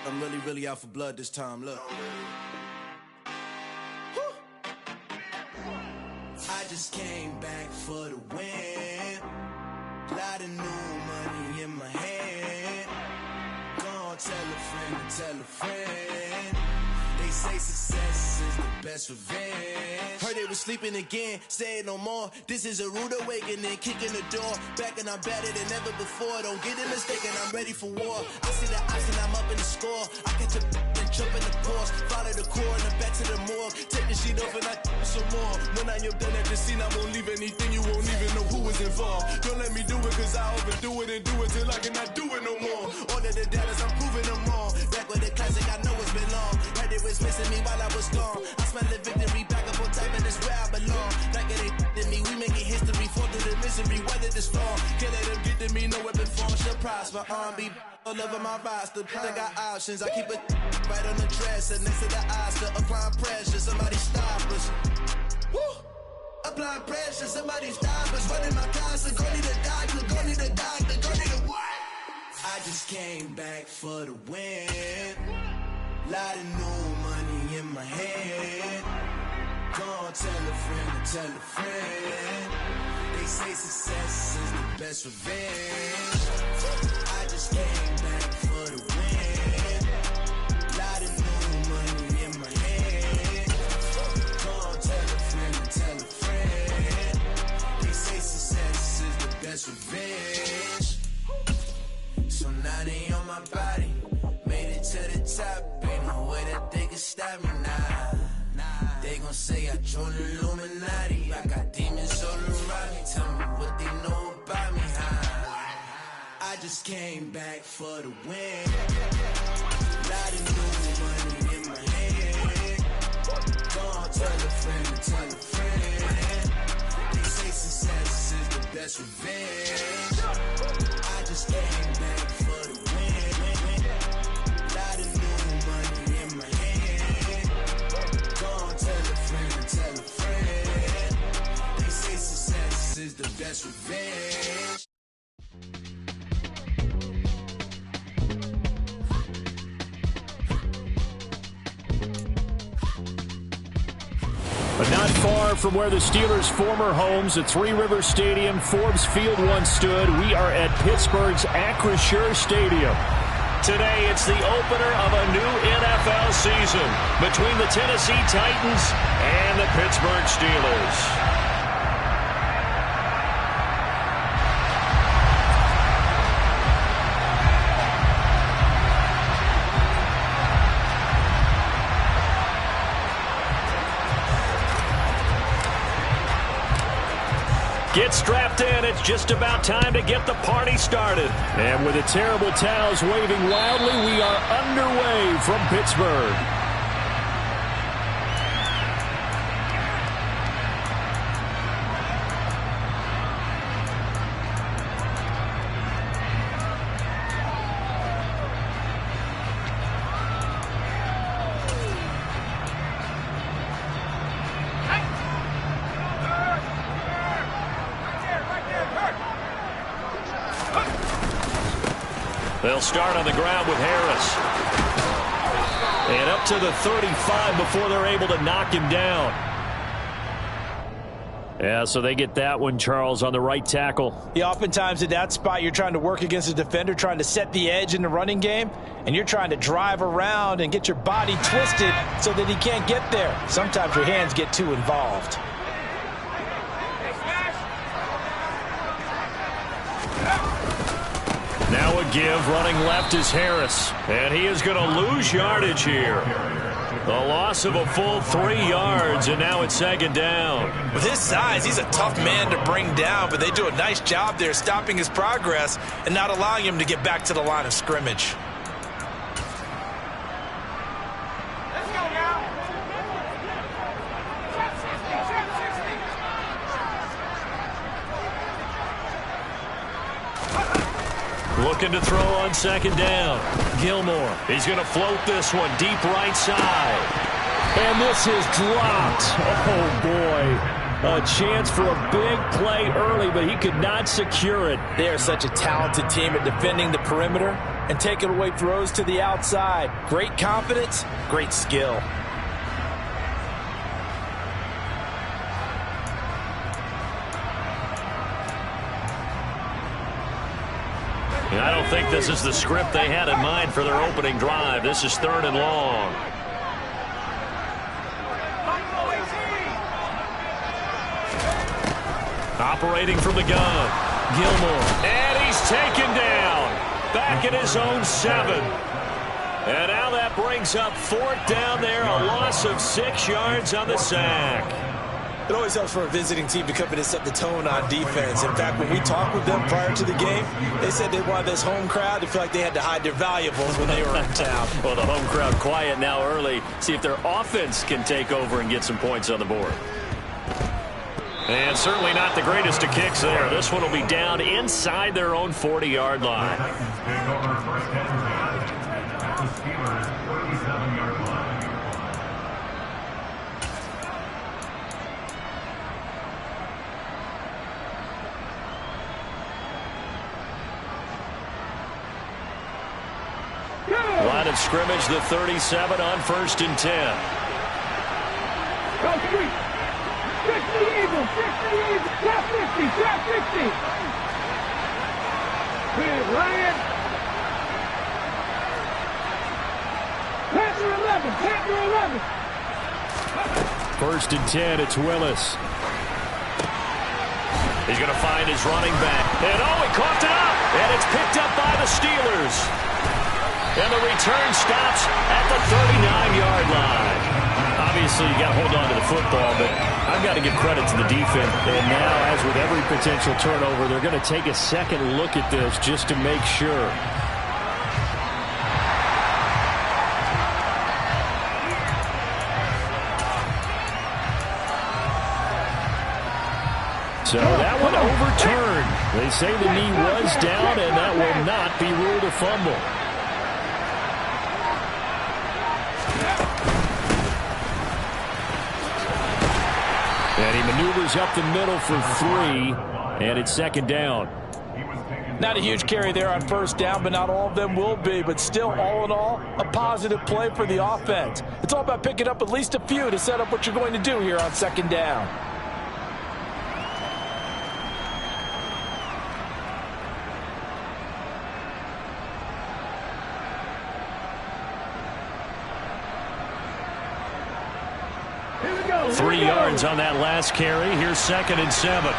I'm really out for blood this time, look. I just came back for the win. Lot of new money in my hand. Gonna tell a friend to tell a friend. They say success is the best revenge. Heard they was sleeping again, say it no more. This is a rude awakening, kicking the door. Back and I'm better than ever before. Don't get it mistaken, I'm ready for war. I see the option, I'm up in the score. I catch a and jump in the course. Follow the core and then back to the morgue. Take the sheet off and I some more. When I am done at the scene, I won't leave anything. You won't even know who was involved. Don't let me do it cause I overdo it and do it till I cannot do it no more. All of the doubters, I'm proving them wrong. Back with the classic, I know it's been long. Heard it was missing me while I was gone. I smell the victory back up on top and it's where I belong. Like it ain't to me, we making history. Fall through the misery, weather the storm. Can't let them get to me, no weapon form shall prosper. Be all over my roster. I got options, I keep it right on the dresser. Next to the Oscar, applying pressure. Somebody stop us. Woo! Applying pressure, somebody stop us. Running my closet, go need a doctor, go need a doctor, go need a what? I just came back for the win. Lot of new money in my hand. Gonna tell a friend to tell a friend. They say success is the best revenge. I just came back for the win. Lot of new money in my hand. Gonna tell a friend to tell a friend. They say success is the best revenge. So now they on my body. Made it to the top. Ain't no way that they can stop me now. They gon' say I joined the Illuminati. I got demons all around me. Tell me what they know about me, huh? I just came back for the win. Lot of new money in my hand. Gonna tell a friend to tell a friend. They say success is the best revenge. I just came back for the win. Lot of new money in my hand. Gonna tell a friend to tell a friend. They say success is the best revenge. But not far from where the Steelers' former homes at Three Rivers Stadium, Forbes Field once stood, we are at Pittsburgh's Acrisure Stadium. Today, it's the opener of a new NFL season between the Tennessee Titans and the Pittsburgh Steelers. Get strapped in. It's just about time to get the party started. And with the terrible towels waving loudly, we are underway from Pittsburgh. They'll start on the ground with Harris. And up to the 35 before they're able to knock him down. Yeah, so they get that one, Charles, on the right tackle. Yeah, oftentimes in that spot, you're trying to work against a defender, trying to set the edge in the running game, and you're trying to drive around and get your body twisted so that he can't get there. Sometimes your hands get too involved. Now a give, running left is Harris. And he is going to lose yardage here. The loss of a full 3 yards, and now it's second down. With his size, he's a tough man to bring down, but they do a nice job there stopping his progress and not allowing him to get back to the line of scrimmage. Looking to throw on second down. Gilmore. He's going to float this one deep right side. And this is dropped. Oh, boy. A chance for a big play early, but he could not secure it. They are such a talented team at defending the perimeter, and taking away throws to the outside. Great confidence, great skill. I don't think this is the script they had in mind for their opening drive. This is 3rd and long. Operating from the gun, Gilmore. And he's taken down. Back at his own 7. And now that brings up 4th down there. A loss of 6 yards on the sack. It always helps for a visiting team to come in and set the tone on defense. In fact, when we talked with them prior to the game, they said they wanted this home crowd to feel like they had to hide their valuables when they were in town. Well, the home crowd quiet now early. See if their offense can take over and get some points on the board. And certainly not the greatest of kicks there. This one will be down inside their own 40-yard line. Line of scrimmage, the 37 on 1st and 10. Go street. 60 Eagles, 60 Eagles, top 50, top 50. Here's Ryan. Panther 11, Panther 11. 1st and 10, it's Willis. He's going to find his running back. And he coughed it up. And it's picked up by the Steelers. And the return stops at the 39-yard line. Obviously, you got to hold on to the football, but I've got to give credit to the defense. And now, as with every potential turnover, they're going to take a second look at this just to make sure. So that one overturned. They say the knee was down, and that will not be ruled a fumble. And he maneuvers up the middle for 3, and it's 2nd down. Not a huge carry there on 1st down, but not all of them will be. But still, all in all, a positive play for the offense. It's all about picking up at least a few to set up what you're going to do here on 2nd down. Here we go. 3 yards on that last carry. Here's 2nd and 7.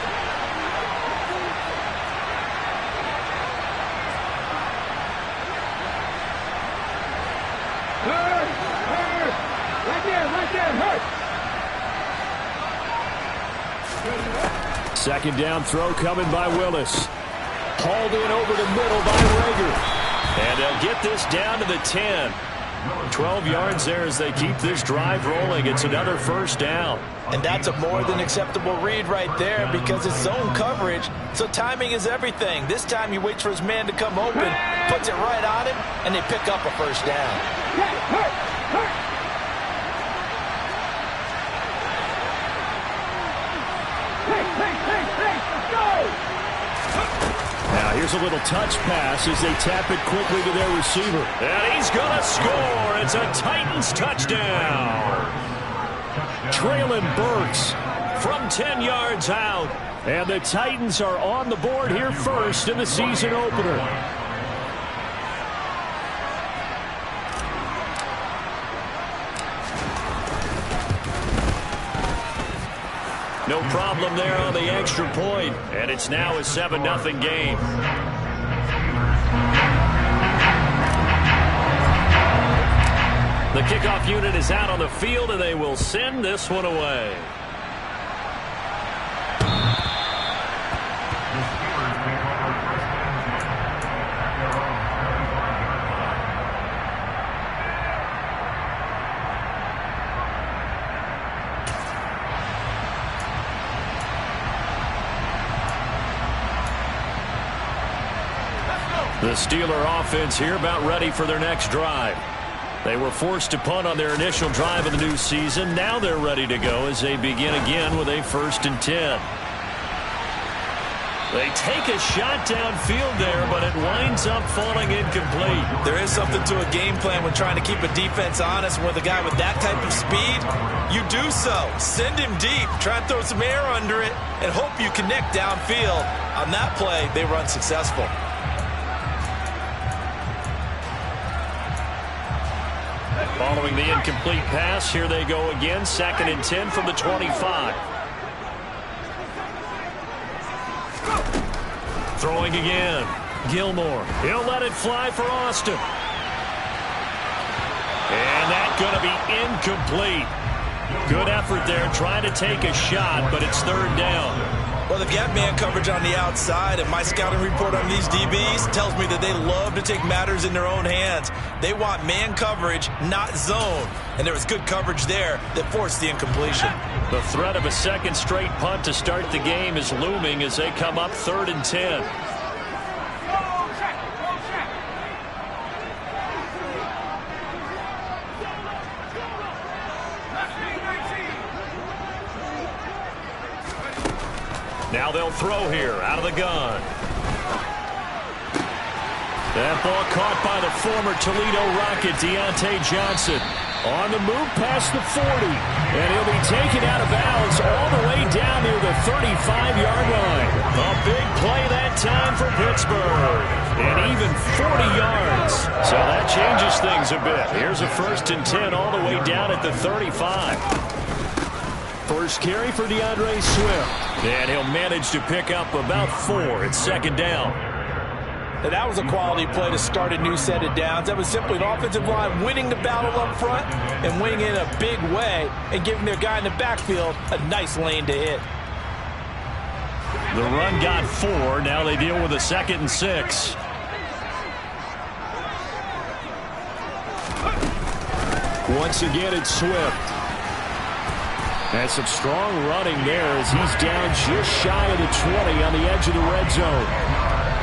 Hurt. Right there, hurt. 2nd down throw coming by Willis. Hauled in over the middle by Rager. And they'll get this down to the 10. 12 yards there as they keep this drive rolling. It's another 1st down. And that's a more than acceptable read right there because it's zone coverage, so timing is everything. This time he waits for his man to come open, puts it right on him, and they pick up a 1st down. Hurt. Hey, let's go. Now here's a little touch pass as they tap it quickly to their receiver. And he's going to score. It's a Titans touchdown. Traylon Burks from 10 yards out. And the Titans are on the board here first in the season opener. No problem there on the extra point. And it's now a 7-0 game. The kickoff unit is out on the field, and they will send this one away. The Steeler offense here about ready for their next drive. They were forced to punt on their initial drive of the new season. Now they're ready to go as they begin again with a 1st and 10. They take a shot downfield there, but it winds up falling incomplete. There is something to a game plan when trying to keep a defense honest. With a guy with that type of speed, you do so. Send him deep, try and throw some air under it, and hope you connect downfield. On that play, they run successful. Following the incomplete pass, here they go again. 2nd and 10 from the 25. Throwing again. Gilmore. He'll let it fly for Austin. And that's going to be incomplete. Good effort there trying to take a shot, but it's 3rd down. Well, they've got man coverage on the outside, and my scouting report on these DBs tells me that they love to take matters in their own hands. They want man coverage, not zone. And there was good coverage there that forced the incompletion. The threat of a 2nd straight punt to start the game is looming as they come up 3rd and 10. Now they'll throw here out of the gun. That ball caught by the former Toledo Rocket, Deontay Johnson. On the move past the 40. And he'll be taken out of bounds all the way down near the 35-yard line. A big play that time for Pittsburgh. And even 40 yards. So that changes things a bit. Here's a 1st and 10 all the way down at the 35. First carry for DeAndre Swift. And he'll manage to pick up about 4. It's 2nd down. Now, that was a quality play to start a new set of downs. That was simply an offensive line winning the battle up front and winning in a big way and giving their guy in the backfield a nice lane to hit. The run got 4. Now they deal with a 2nd and 6. Once again, it's Swift. And some strong running there as he's down just shy of the 20 on the edge of the red zone.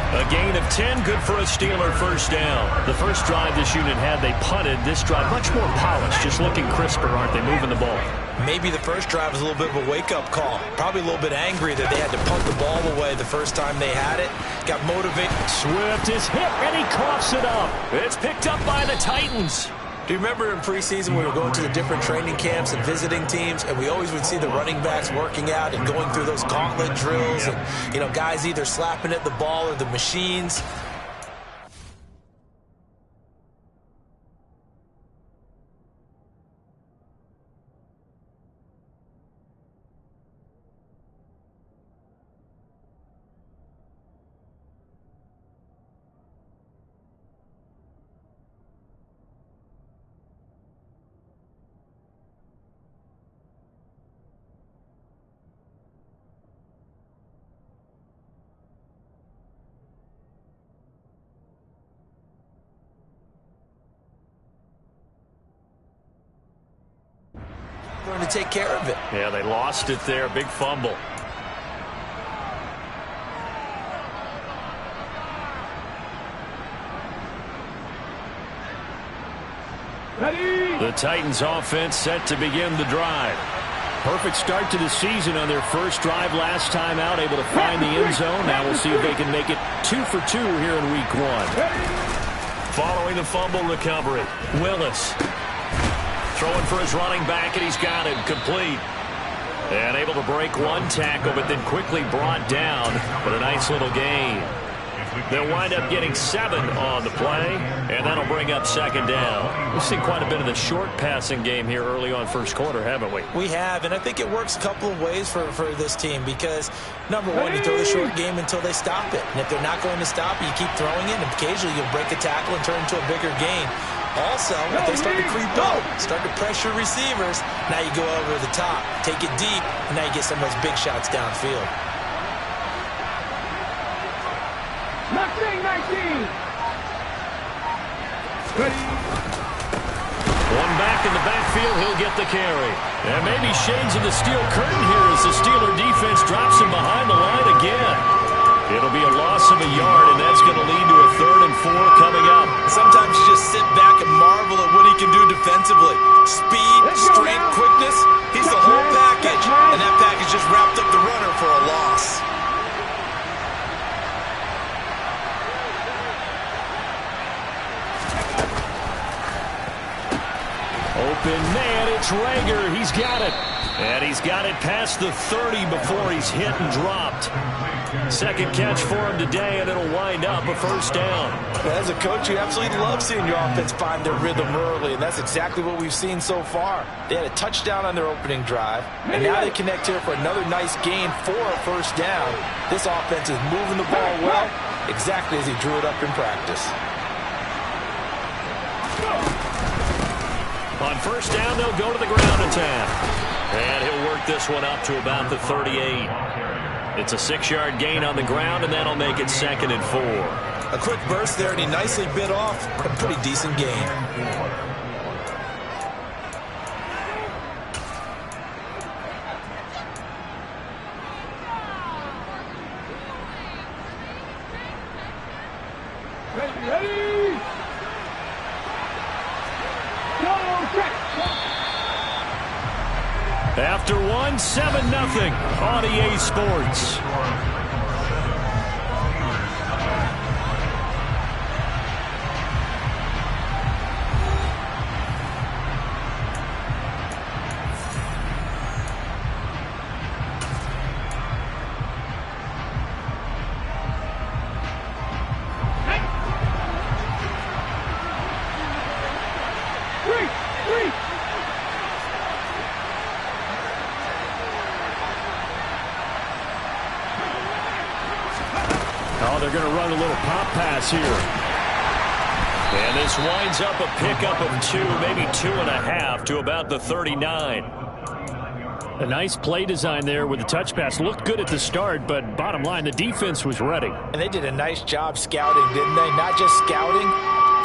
A gain of 10, good for a Steeler 1st down. The first drive this unit had, they punted. This drive, much more polished, just looking crisper, aren't they, moving the ball? Maybe the first drive was a little bit of a wake-up call. Probably a little bit angry that they had to punt the ball away the first time they had it. Got motivated. Swift is hit, and he coughs it up. It's picked up by the Titans. Do you remember in preseason we were going to the different training camps and visiting teams, and we always would see the running backs working out and going through those gauntlet drills, and, you know, guys either slapping at the ball or the machines. Going to take care of it. Yeah, they lost it there. Big fumble. Ready? The Titans offense set to begin the drive. Perfect start to the season on their first drive last time out, able to find the end zone. Now we'll see if they can make it 2 for 2 here in week 1. Following the fumble recovery, Willis throwing for his running back, and he's got it complete. And able to break one tackle, but then quickly brought down. But a nice little gain. They'll wind up getting 7 on the play, and that'll bring up 2nd down. We've seen quite a bit of the short passing game here early on first quarter, haven't we? We have, and I think it works a couple of ways for this team because, number one, you throw the short game until they stop it. And if they're not going to stop it, you keep throwing it, and occasionally you'll break a tackle and turn it into a bigger gain. Also, if they start to creep up, start to pressure receivers, now you go over the top, take it deep, and now you get some of those big shots downfield. 19. Ready? One back in the backfield, he'll get the carry. And maybe shades of the steel curtain here as the Steeler defense drops him behind the line again. It'll be a loss of a yard, and that's going to lead to a 3rd and 4 coming up. Sometimes you just sit back and marvel at what he can do defensively. Speed, strength, quickness, he's the whole package. And that package just wrapped up the runner for a loss. open man. It's Rager. He's got it. And he's got it past the 30 before he's hit and dropped. Second catch for him today, and it'll wind up a first down. As a coach, you absolutely love seeing your offense find their rhythm early, and that's exactly what we've seen so far. They had a touchdown on their opening drive, and now they connect here for another nice gain for a first down. This offense is moving the ball well, exactly as he drew it up in practice. On first down, they'll go to the ground attack. And he'll work this one up to about the 38. It's a 6-yard gain on the ground, and that'll make it 2nd and 4. A quick burst there, and he nicely bit off a pretty decent gain. Ready? Go, check. After one, 7-0 on EA Sports. They're going to run a little pop pass here. And this winds up a pickup of 2, maybe 2.5 to about the 39. A nice play design there with the touch pass. Looked good at the start, but bottom line, the defense was ready. And they did a nice job scouting, didn't they? Not just scouting,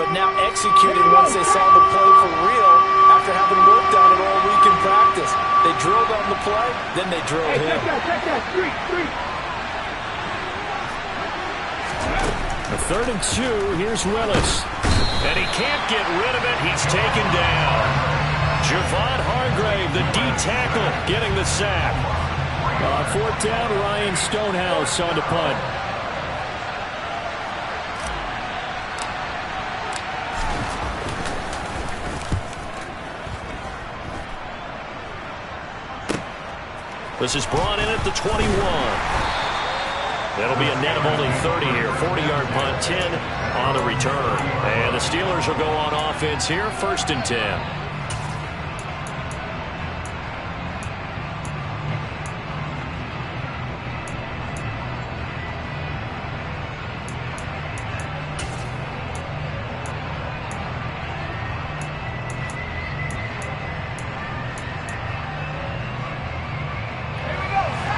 but now executing once they saw the play for real after having worked on it all week in practice. They drilled on the play, then they drilled him. Check that, street. A 3rd and 2, here's Willis. And he can't get rid of it. He's taken down. Javon Hargrave, the D-tackle, getting the sack. 4th down, Ryan Stonehouse on the punt. This is brought in at the 21. That'll be a net of only 30 here. 40-yard punt, 10 on the return. And the Steelers will go on offense here, 1st and 10.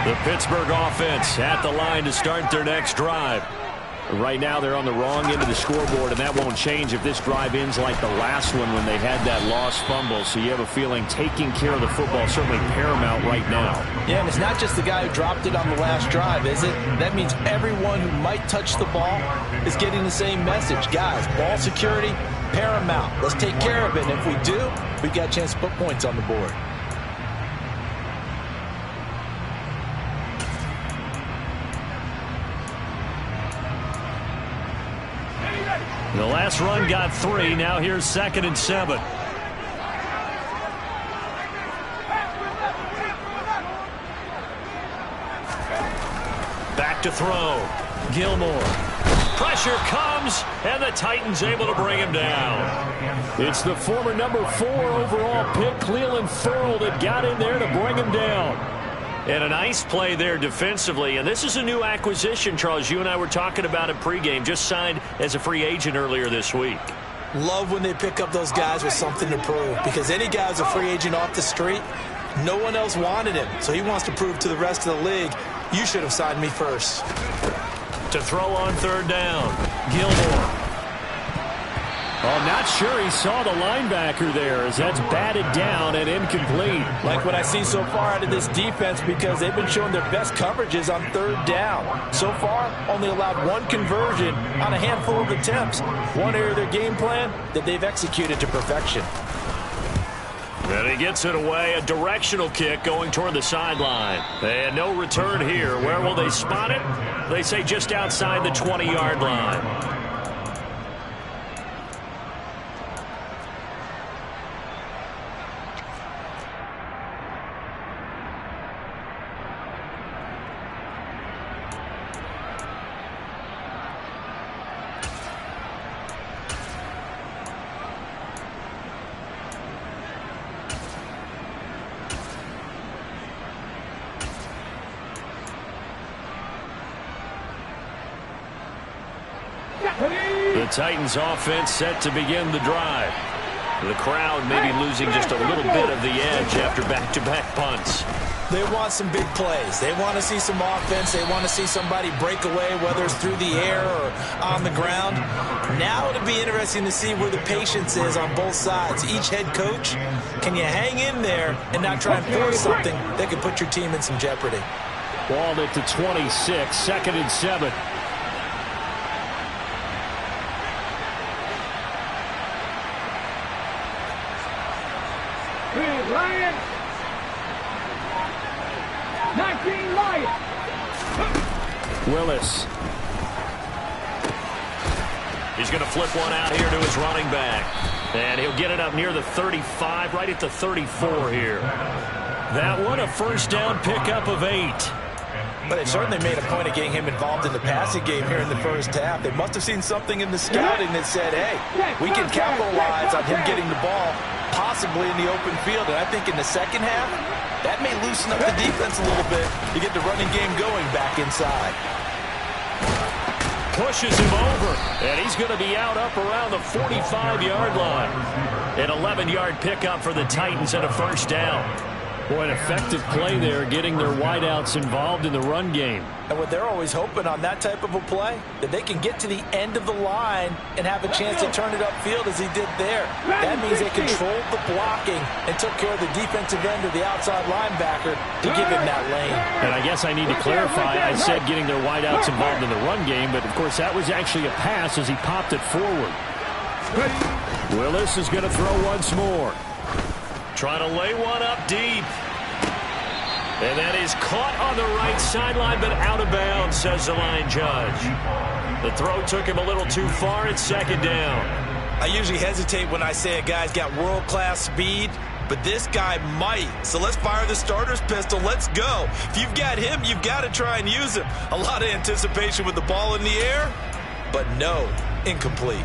The Pittsburgh offense at the line to start their next drive. Right now they're on the wrong end of the scoreboard, and that won't change if this drive ends like the last one when they had that lost fumble. So you have a feeling taking care of the football is certainly paramount right now. Yeah, and it's not just the guy who dropped it on the last drive, is it? That means everyone who might touch the ball is getting the same message. Guys, ball security, paramount. Let's take care of it, and if we do, we've got a chance to put points on the board. The last run got 3. Now here's 2nd and 7. Back to throw. Gilmore. Pressure comes, and the Titans able to bring him down. It's the former number 4 overall pick, Cleveland Ferrell, that got in there to bring him down. And a nice play there defensively. And this is a new acquisition, Charles. You and I were talking about it pregame. Just signed as a free agent earlier this week. Love when they pick up those guys with something to prove. Because any guy who's a free agent off the street, no one else wanted him. So he wants to prove to the rest of the league, you should have signed me first. To throw on 3rd down, Gilmore. Well, I'm not sure he saw the linebacker there as that's batted down and incomplete. Like what I see so far out of this defense, because they've been showing their best coverages on 3rd down. So far, only allowed 1 conversion on a handful of attempts. One area of their game plan that they've executed to perfection. And he gets it away, a directional kick going toward the sideline. And no return here. Where will they spot it? They say just outside the 20-yard line. The Titans offense set to begin the drive. The crowd maybe losing just a little bit of the edge after back-to-back punts. They want some big plays. They want to see some offense. They want to see somebody break away, whether it's through the air or on the ground. Now it'll be interesting to see where the patience is on both sides. Each head coach, can you hang in there and not try and force something that could put your team in some jeopardy? Ball at the 26, 2nd and 7. Lions. 19 Lions. Willis. He's going to flip one out here to his running back. And he'll get it up near the 35, right at the 34 here. That one, a first down pickup of 8. But they certainly made a point of getting him involved in the passing game here in the first half. They must have seen something in the scouting that said, hey, we can capitalize on him getting the ball, possibly in the open field. And I think in the second half, that may loosen up the defense a little bit to get the running game going back inside. Pushes him over, and he's going to be out up around the 45-yard line. An 11-yard pickup for the Titans and a first down. Boy, an effective play there, getting their wideouts involved in the run game. And what they're always hoping on that type of a play, that they can get to the end of the line and have a chance to turn it upfield as he did there. That means they controlled the blocking and took care of the defensive end of the outside linebacker to give him that lane. And I guess I need to clarify, I said getting their wideouts involved in the run game, but of course that was actually a pass as he popped it forward. Willis is going to throw once more. Trying to lay one up deep. And that is caught on the right sideline, but out of bounds, says the line judge. The throw took him a little too far. It's 2nd down. I usually hesitate when I say a guy's got world-class speed, but this guy might. So let's fire the starter's pistol. Let's go. If you've got him, you've got to try and use him. A lot of anticipation with the ball in the air, but no, incomplete.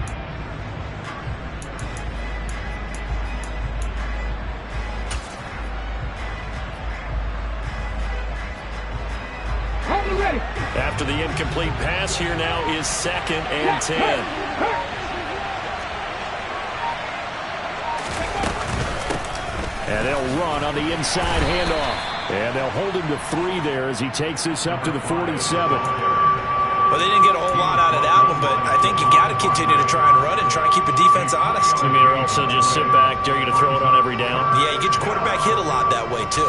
After the incomplete pass, here now is 2nd and 10. And they'll run on the inside handoff. And they'll hold him to 3 there as he takes this up to the 47. Well, they didn't get a whole lot out of that one, but I think you got to continue to try and run and try and keep the defense honest. I mean, or also just sit back, dare you to throw it on every down. Yeah, you get your quarterback hit a lot that way, too.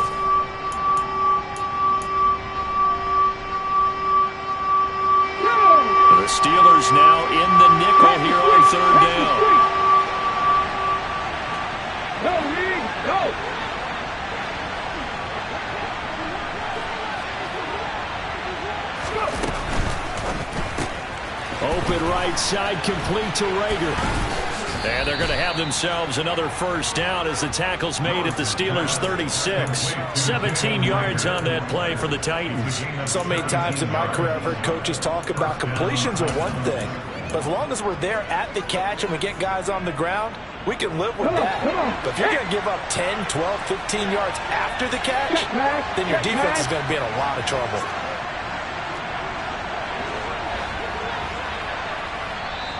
The Steelers now in the nickel here on 3rd down. Go, Reed, go! Open right side, complete to Rager. And they're going to have themselves another first down as the tackle's made at the Steelers' 36. 17 yards on that play for the Titans. So many times in my career I've heard coaches talk about completions are one thing, but as long as we're there at the catch and we get guys on the ground, we can live with that. But if you're going to give up 10, 12, 15 yards after the catch, then your defense is going to be in a lot of trouble.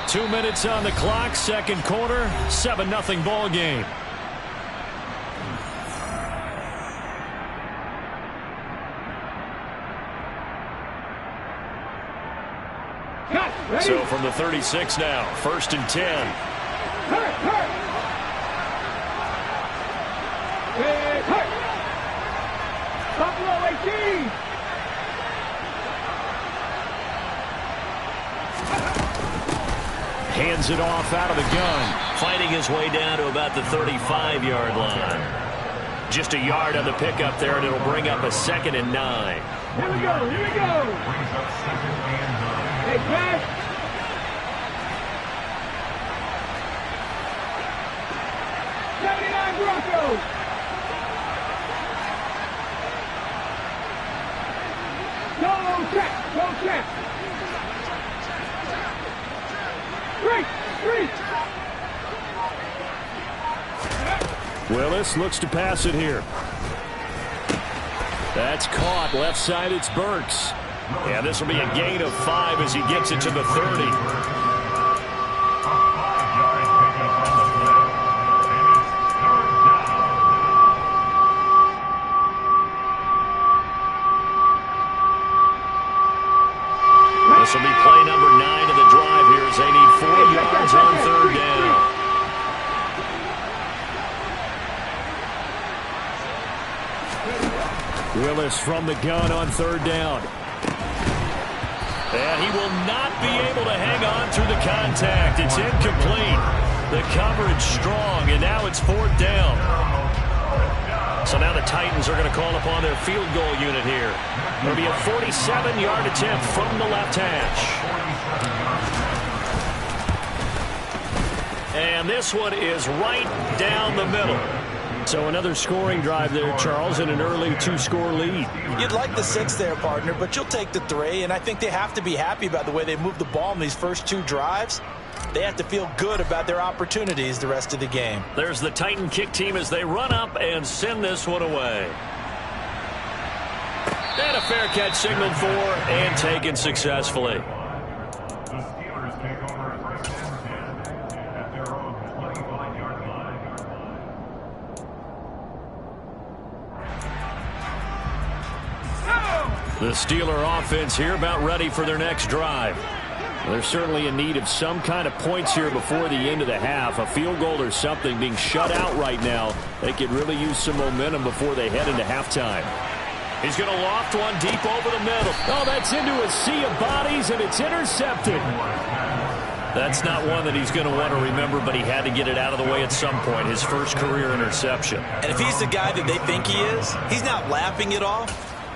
Two minutes on the clock, second quarter, 7-0 ball game. So from the 36 now, 1st and 10. Buffalo 18. Hands it off out of the gun. Fighting his way down to about the 35-yard line. Just a yard on the pickup there, and it'll bring up a 2nd and 9. Here we go, here we go. Hey, Cash. '79 Broncos. Go check, go check. Willis looks to pass it here. That's caught. Left side, it's Burks. And this will be a gain of 5 as he gets it to the 30. This will be play number 9 of the drive here as they need 4 yards on 3rd down. Willis from the gun on 3rd down. And he will not be able to hang on through the contact. It's incomplete. The coverage strong, and now it's 4th down. So now the Titans are going to call upon their field goal unit here. It'll be a 47-yard attempt from the left hash. And this one is right down the middle. So another scoring drive there, Charles, and an early 2-score lead. You'd like the 6 there, partner, but you'll take the 3, and I think they have to be happy about the way they moved the ball in these first 2 drives. They have to feel good about their opportunities the rest of the game. There's the Titan kick team as they run up and send this one away. And a fair catch signaled for and taken successfully. The Steeler offense here about ready for their next drive. They're certainly in need of some kind of points here before the end of the half. A field goal or something being shut out right now. They could really use some momentum before they head into halftime. He's going to loft one deep over the middle. Oh, that's into a sea of bodies, and it's intercepted. That's not one that he's going to want to remember, but he had to get it out of the way at some point. His first career interception. And if he's the guy that they think he is, he's not laughing it off.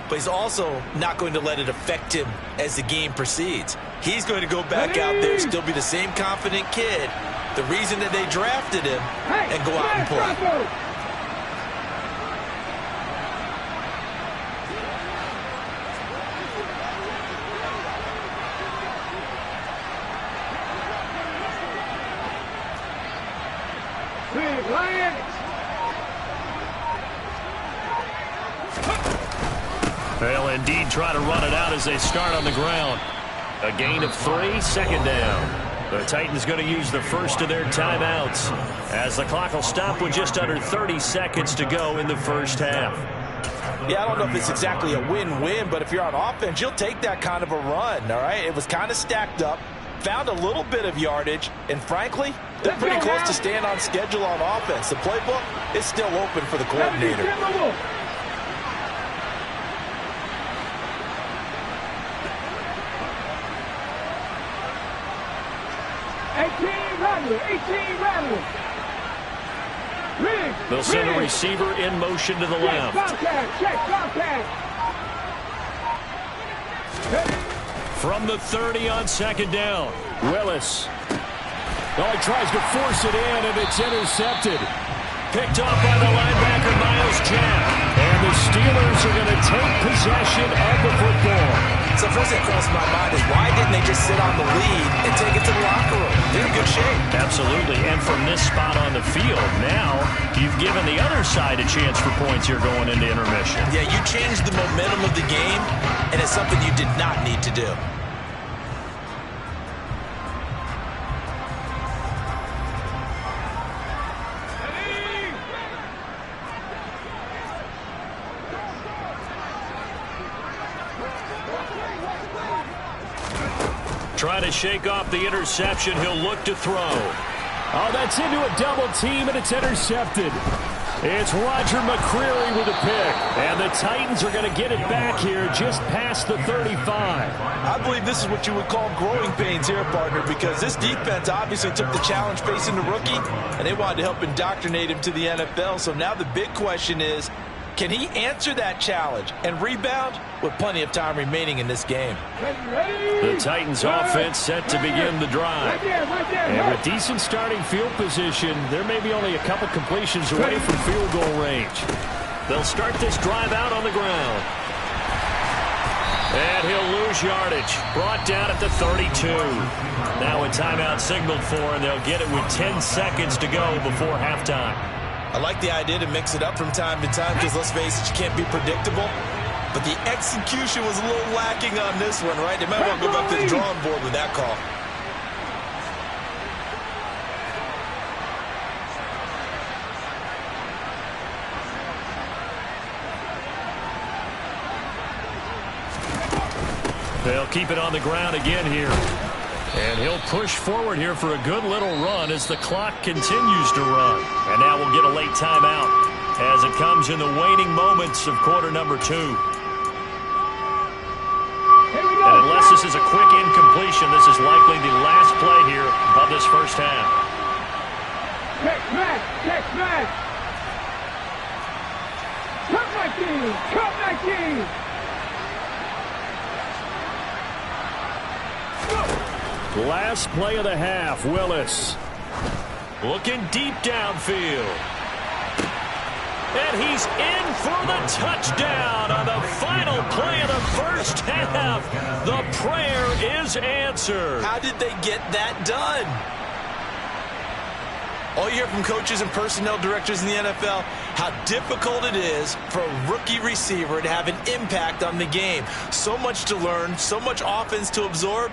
But he's also not going to let it affect him as the game proceeds. He's going to go back out there, still be the same confident kid, the reason that they drafted him, and go out and play. Big Lions! They'll indeed try to run it out as they start on the ground. A gain of 3, 2nd down. The Titans going to use the first of their timeouts as the clock will stop with just under 30 seconds to go in the first half. Yeah, I don't know if it's exactly a win-win, but if you're on offense, you'll take that kind of a run, all right? It was kind of stacked up, found a little bit of yardage, and frankly, they're pretty close to staying on schedule on offense. The playbook is still open for the coordinator. They'll send a receiver in motion to the left. From the 30 on 2nd down. Willis. Well, he tries to force it in, and it's intercepted. Picked off by the linebacker, Miles Jack. And the Steelers are going to take possession of the football. So first thing that crosses my mind is why didn't they just sit on the lead and take it to the locker room? They're in good shape. Absolutely, and from this spot on the field, now you've given the other side a chance for points here going into intermission. Yeah, you changed the momentum of the game, and it's something you did not need to do. Trying to shake off the interception. He'll look to throw. Oh, that's into a double team, and it's intercepted. It's Roger McCreary with a pick. And the Titans are going to get it back here just past the 35. I believe this is what you would call growing pains here, partner, because this defense obviously took the challenge facing the rookie, and they wanted to help indoctrinate him to the NFL. So now the big question is, can he answer that challenge and rebound with plenty of time remaining in this game? The Titans offense set to begin the drive. And with decent starting field position, there may be only a couple completions away from field goal range. They'll start this drive out on the ground. And he'll lose yardage. Brought down at the 32. Now a timeout signaled for, and they'll get it with 10 seconds to go before halftime. I like the idea to mix it up from time to time because, let's face it, you can't be predictable. But the execution was a little lacking on this one, right? They might want to go back to the drawing board with that call. They'll keep it on the ground again here. And he'll push forward here for a good little run as the clock continues to run. And now we'll get a late timeout as it comes in the waning moments of quarter number 2. And unless this is a quick incompletion, this is likely the last play here of this first half. Check back! Check back! Cut my team! Cut my team! Last play of the half, Willis. Looking deep downfield. And he's in for the touchdown on the final play of the first half. The prayer is answered. How did they get that done? All you hear from coaches and personnel directors in the NFL, how difficult it is for a rookie receiver to have an impact on the game. So much to learn, so much offense to absorb.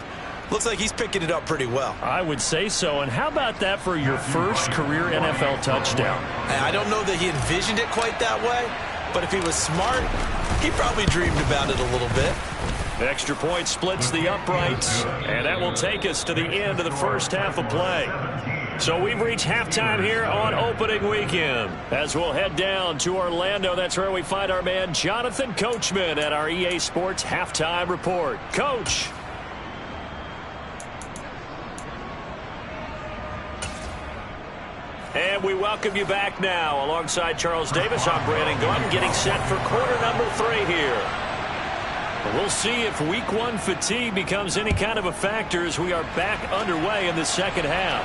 Looks like he's picking it up pretty well. I would say so. And how about that for your first career NFL touchdown? I don't know that he envisioned it quite that way, but if he was smart, he probably dreamed about it a little bit. The extra point splits the uprights, and that will take us to the end of the first half of play. So we've reached halftime here on opening weekend. As we'll head down to Orlando, that's where we find our man Jonathan Coachman at our EA Sports Halftime Report. Coach. And we welcome you back now. Alongside Charles Davis, I'm Brandon Gordon, getting set for quarter number 3 here. We'll see if week 1 fatigue becomes any kind of a factor as we are back underway in the second half.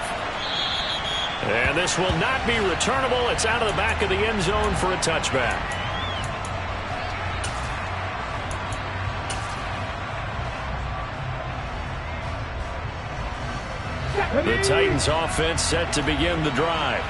And this will not be returnable. It's out of the back of the end zone for a touchback. The Titans offense set to begin the drive.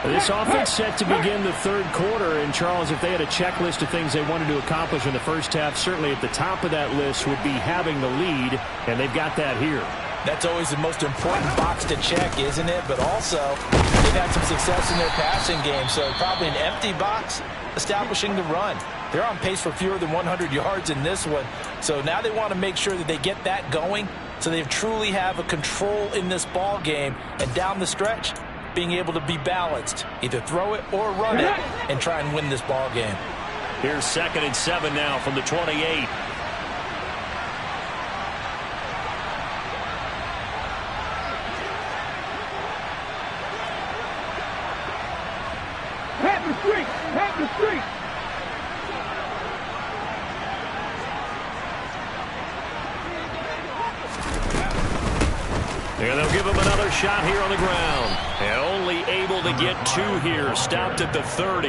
This offense set to begin the third quarter. And, Charles, if they had a checklist of things they wanted to accomplish in the first half, certainly at the top of that list would be having the lead, and they've got that here. That's always the most important box to check, isn't it? But also, they've had some success in their passing game, so probably an empty box establishing the run. They're on pace for fewer than 100 yards in this one, so now they want to make sure that they get that going so they truly have a control in this ball game, and down the stretch, being able to be balanced, either throw it or run it, and try and win this ball game. Here's 2nd and 7 now from the 28. Have the streak! Have the streak! And they'll give him another shot here on the ground. And only able to get 2 here. Stopped at the 30.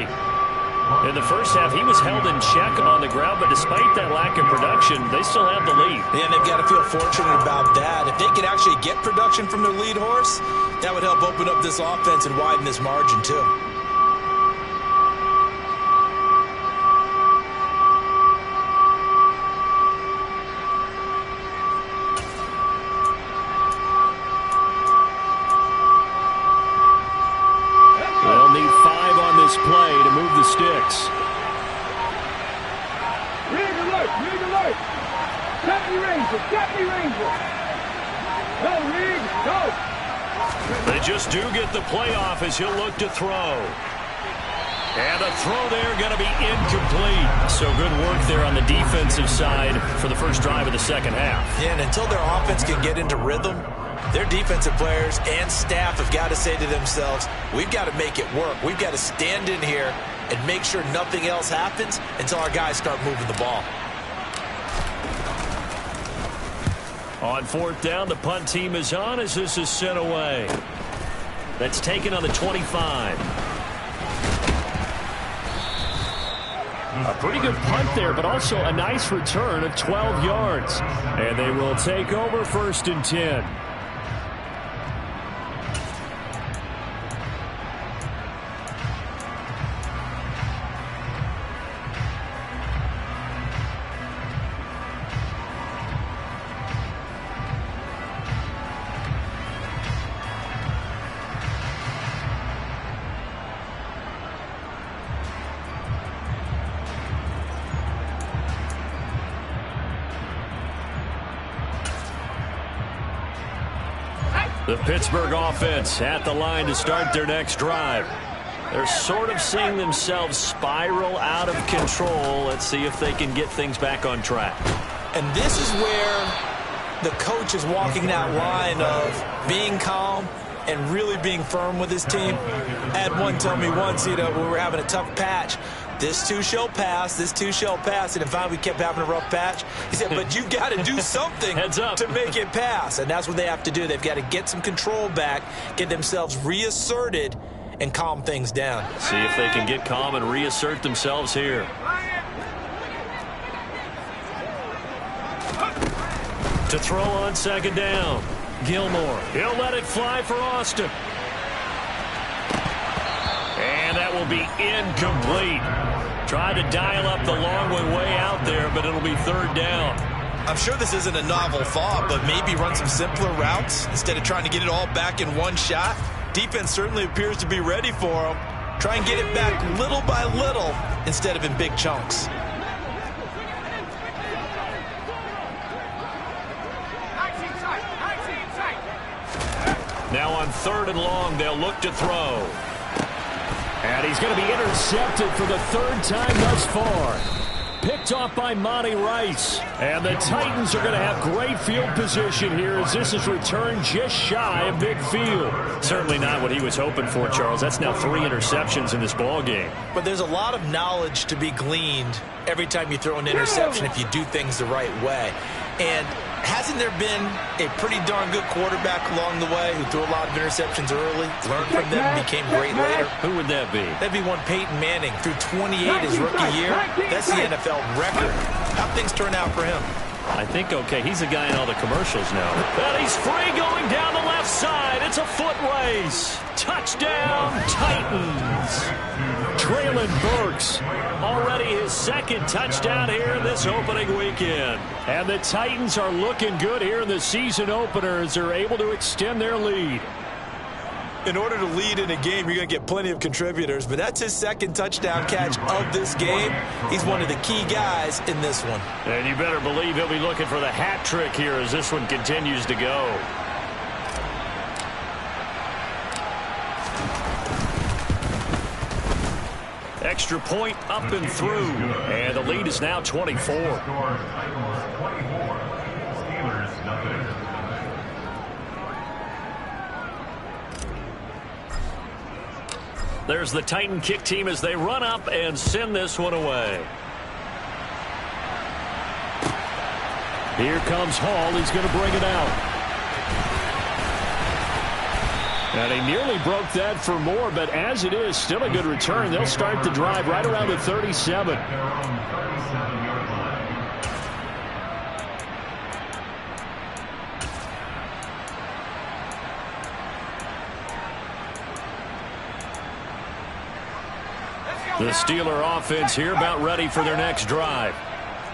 In the first half, he was held in check on the ground, but despite that lack of production, they still have the lead. And they've got to feel fortunate about that. If they can actually get production from their lead horse, that would help open up this offense and widen this margin, too. They'll need 5 on this play to move the sticks. Rig alert! Rig alert! Deputy Ranger! Deputy Ranger! Go, Rig! Go! They just do get the playoff as he'll look to throw. And a throw there going to be incomplete. So good work there on the defensive side for the first drive of the second half. Yeah, and until their offense can get into rhythm, their defensive players and staff have got to say to themselves, we've got to make it work. We've got to stand in here and make sure nothing else happens until our guys start moving the ball. On 4th down, the punt team is on as this is sent away. That's taken on the 25. A pretty good punt there, but also a nice return of 12 yards. And they will take over 1st and 10. The Pittsburgh offense at the line to start their next drive. They're sort of seeing themselves spiral out of control. Let's see if they can get things back on track. And this is where the coach is walking that line of being calm and really being firm with his team. I had one tell me once, we were having a tough patch. This too shall pass, this too shall pass. And if we kept having a rough patch, he said, but you've got to do something to make it pass. And that's what they have to do. They've got to get some control back, get themselves reasserted, and calm things down. See if they can get calm and reassert themselves here. To throw on second down. Gilmore. He'll let it fly for Austin. And that will be incomplete. Tried to dial up the long way out there, but it'll be third down. I'm sure this isn't a novel thought, but maybe run some simpler routes instead of trying to get it all back in one shot. Defense certainly appears to be ready for them. Try and get it back little by little instead of in big chunks. Now on third and long, they'll look to throw. And he's going to be intercepted for the third time thus far. Picked off by Monty Rice. And the Titans are going to have great field position here as this is returned just shy of midfield. Certainly not what he was hoping for, Charles. That's now 3 interceptions in this ball game. But there's a lot of knowledge to be gleaned every time you throw an interception if you do things the right way. And hasn't there been a pretty darn good quarterback along the way who threw a lot of interceptions early, learned from them, and became great later? Who would that be? That'd be one Peyton Manning. Threw 28 his rookie year. That's the NFL record. How'd things turn out for him? I think, okay, he's a guy in all the commercials now. And he's free going down the left side. It's a foot race. Touchdown, Titans. Traylon Burks. Already his second touchdown here this opening weekend. And the Titans are looking good here in the season opener as they're able to extend their lead. In order to lead in a game, you're going to get plenty of contributors, but that's his second touchdown catch of this game. He's one of the key guys in this one. And you better believe he'll be looking for the hat trick here as this one continues to go. Extra point up and through, and the lead is now 24. There's the Titan kick team as they run up and send this one away. Here comes Hall. He's going to bring it out. And he nearly broke that for more, but as it is, still a good return. They'll start the drive right around the 37. The Steeler offense here about ready for their next drive.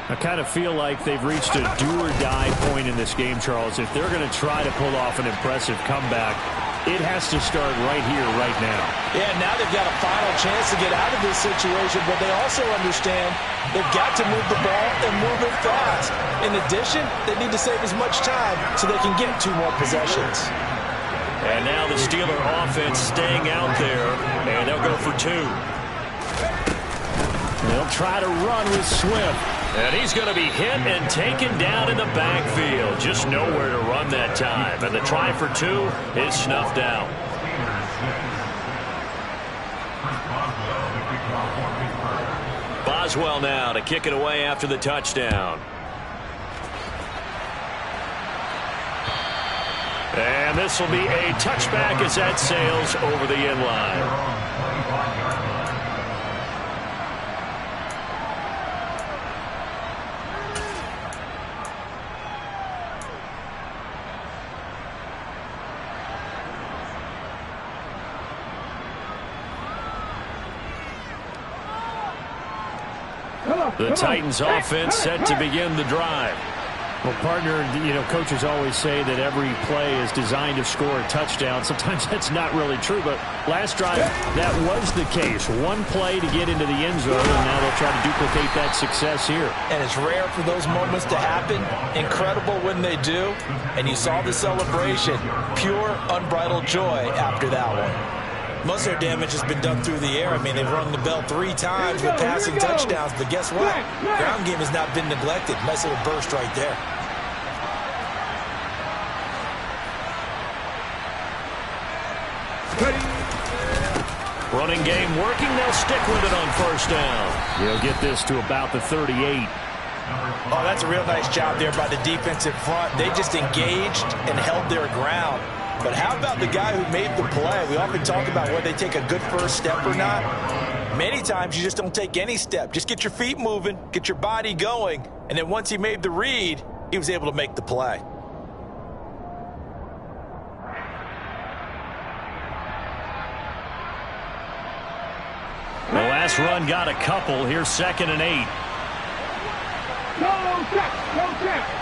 I kind of feel like they've reached a do-or-die point in this game, Charles. If they're going to try to pull off an impressive comeback, it has to start right here, right now. Yeah, now they've got a final chance to get out of this situation, but they also understand they've got to move the ball and move it fast. In addition, they need to save as much time so they can get 2 more possessions. And now the Steeler offense staying out there, and they'll go for 2. They'll try to run with Swift. And he's going to be hit and taken down in the backfield. Just nowhere to run that time. And the try for 2 is snuffed out. Boswell now to kick it away after the touchdown. And this will be a touchback as that sails over the end line. The Titans offense set to begin the drive. Well, partner, you know, coaches always say that every play is designed to score a touchdown. Sometimes that's not really true, but last drive, that was the case. One play to get into the end zone, and now they'll try to duplicate that success here. And it's rare for those moments to happen. Incredible when they do. And you saw the celebration. Pure, unbridled joy after that one. Most of their damage has been done through the air. I mean, they've rung the bell 3 times with passing touchdowns. But guess what? Ground game has not been neglected. Nice little burst right there. Running game working. They'll stick with it on first down. They'll get this to about the 38. Oh, that's a real nice job there by the defensive front. They just engaged and held their ground. But how about the guy who made the play? We often talk about whether they take a good first step or not. Many times you just don't take any step. Just get your feet moving, get your body going, and then once he made the read, he was able to make the play. The last run got a couple. Here's 2nd and 8. No check, no check.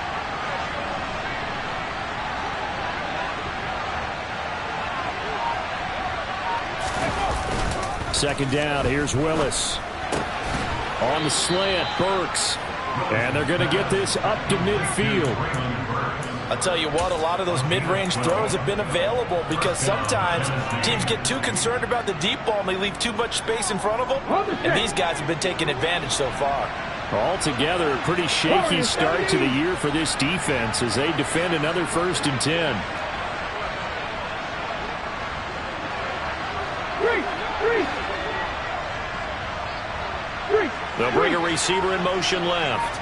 Second down, here's Willis. On the slant, Burks. And they're going to get this up to midfield. I'll tell you what, a lot of those mid-range throws have been available because sometimes teams get too concerned about the deep ball and they leave too much space in front of them. And these guys have been taking advantage so far. Altogether, a pretty shaky start to the year for this defense as they defend another 1st and 10. They'll bring a receiver in motion left.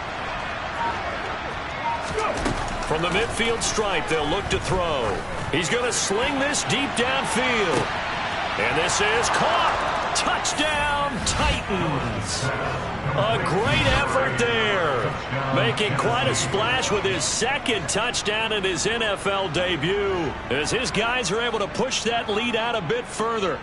From the midfield stripe, they'll look to throw. He's going to sling this deep downfield. And this is caught. Touchdown, Titans. A great effort there. Making quite a splash with his 2nd touchdown in his NFL debut, as his guys are able to push that lead out a bit further.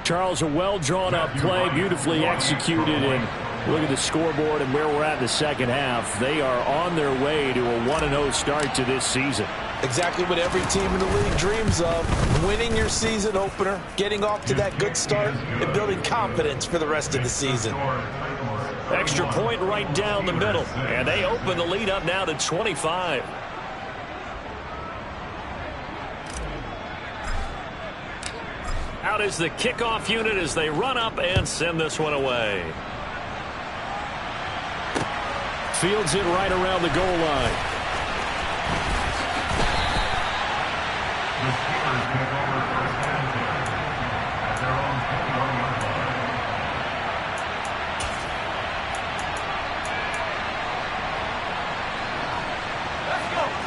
Charles, a well-drawn-up play, beautifully executed, and look at the scoreboard and where we're at in the second half. They are on their way to a 1-0 start to this season. Exactly what every team in the league dreams of. Winning your season opener, getting off to that good start, and building confidence for the rest of the season. Extra point right down the middle. And they open the lead up now to 25. Out is the kickoff unit as they run up and send this one away. Fields it right around the goal line.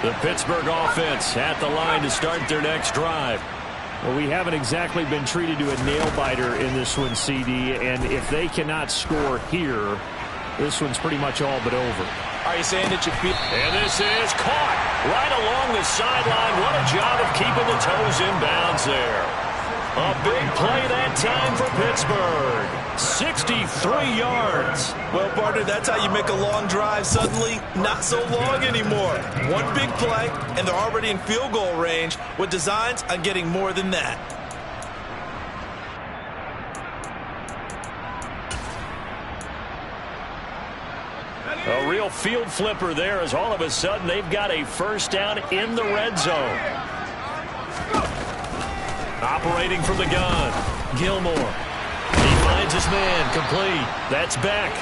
The Pittsburgh offense at the line to start their next drive. Well, we haven't exactly been treated to a nail-biter in this one, CD, and if they cannot score here, this one's pretty much all but over. Are you saying that you feel... And this is caught right along the sideline. What a job of keeping the toes in bounds there. A big play that time for Pittsburgh. 63 yards. Well, partner, that's how you make a long drive suddenly not so long anymore. One big play, and they're already in field goal range with designs on getting more than that. A real field flipper there as all of a sudden they've got a first down in the red zone. Operating from the gun, Gilmore. He finds his man, complete. That's Beck.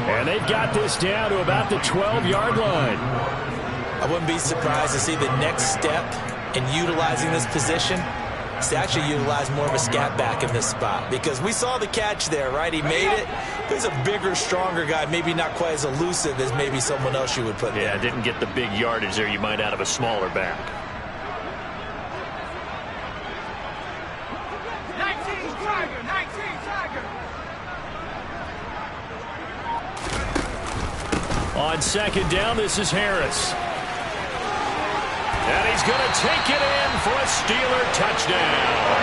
And they've got this down to about the 12-yard line. I wouldn't be surprised to see the next step in utilizing this position is to actually utilize more of a scat back in this spot, because we saw the catch there, right? He made it. He's a bigger, stronger guy, maybe not quite as elusive as maybe someone else you would put there. Yeah, didn't get the big yardage there you might out of a smaller back. 19 Tiger, 19 Tiger. On second down, this is Harris. And he's going to take it in for a Steeler touchdown.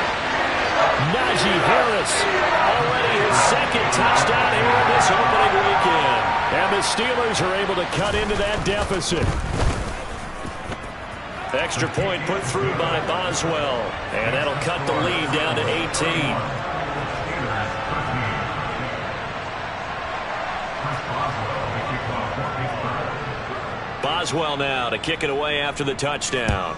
Najee Harris. Already his second touchdown here in this opening weekend. And the Steelers are able to cut into that deficit. Extra point put through by Boswell. And that'll cut the lead down to 18. Boswell now to kick it away after the touchdown.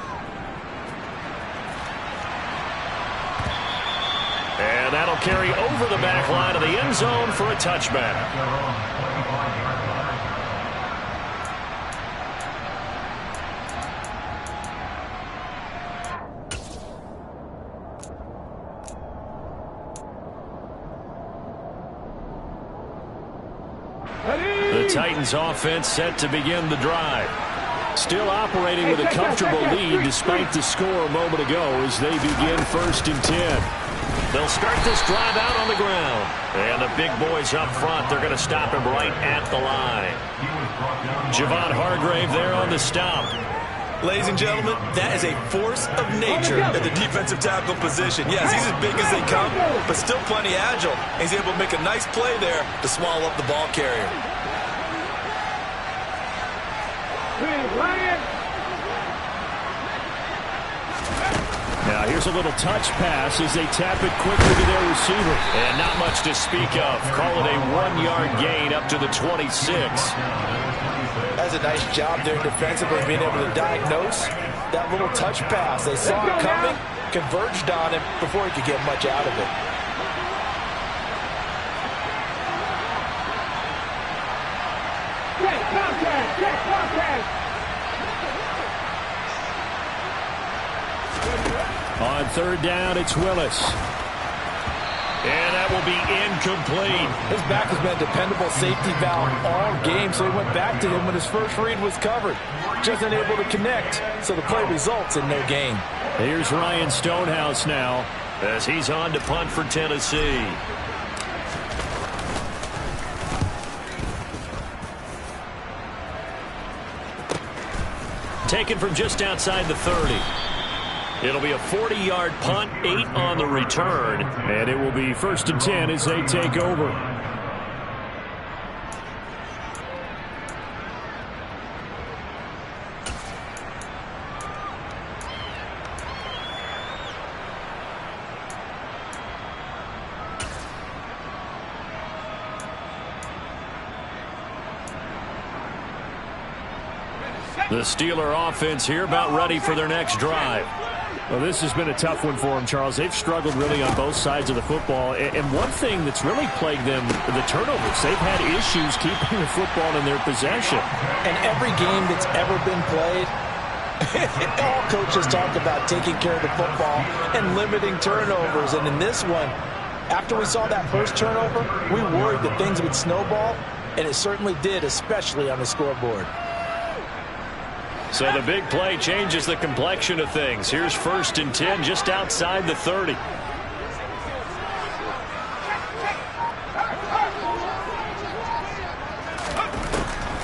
And that'll carry over the back line of the end zone for a touchback. The Titans offense set to begin the drive. Still operating with a comfortable lead despite the score a moment ago as they begin 1st and 10. They'll start this drive out on the ground. And the big boys up front, they're going to stop him right at the line. Javon Hargrave there on the stop. Ladies and gentlemen, that is a force of nature at the defensive tackle position. Yes, he's as big as they come, but still plenty agile. He's able to make a nice play there to swallow up the ball carrier. Now here's a little touch pass as they tap it quickly to their receiver. And not much to speak of. Call it a 1-yard gain up to the 26. That's a nice job there defensively, being able to diagnose that little touch pass. They saw it coming, converged on him before he could get much out of it. On 3rd down, it's Willis. And that will be incomplete. His back has been a dependable safety valve all game, so he went back to him when his first read was covered. Just unable to connect, so the play results in no gain. Here's Ryan Stonehouse now as he's on to punt for Tennessee. Taken from just outside the 30. It'll be a 40-yard punt, 8 on the return. And it will be 1st and 10 as they take over. The Steeler offense here about ready for their next drive. Well, this has been a tough one for them, Charles. They've struggled really on both sides of the football. And one thing that's really plagued them, the turnovers. They've had issues keeping the football in their possession. And every game that's ever been played, all coaches talk about taking care of the football and limiting turnovers. And in this one, after we saw that first turnover, we worried that things would snowball, and it certainly did, especially on the scoreboard. So the big play changes the complexion of things. Here's 1st and 10 just outside the 30.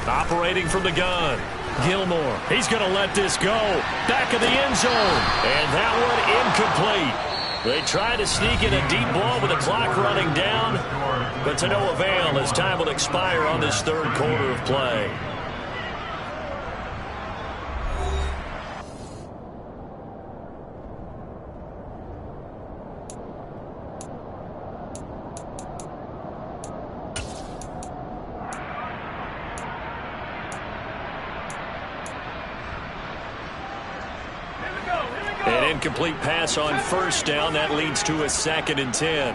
Operating from the gun. Gilmore. He's going to let this go. Back of the end zone. And that one incomplete. They try to sneak in a deep ball with the clock running down, but to no avail as time will expire on this 3rd quarter of play. An incomplete pass on 1st down. That leads to a 2nd and 10.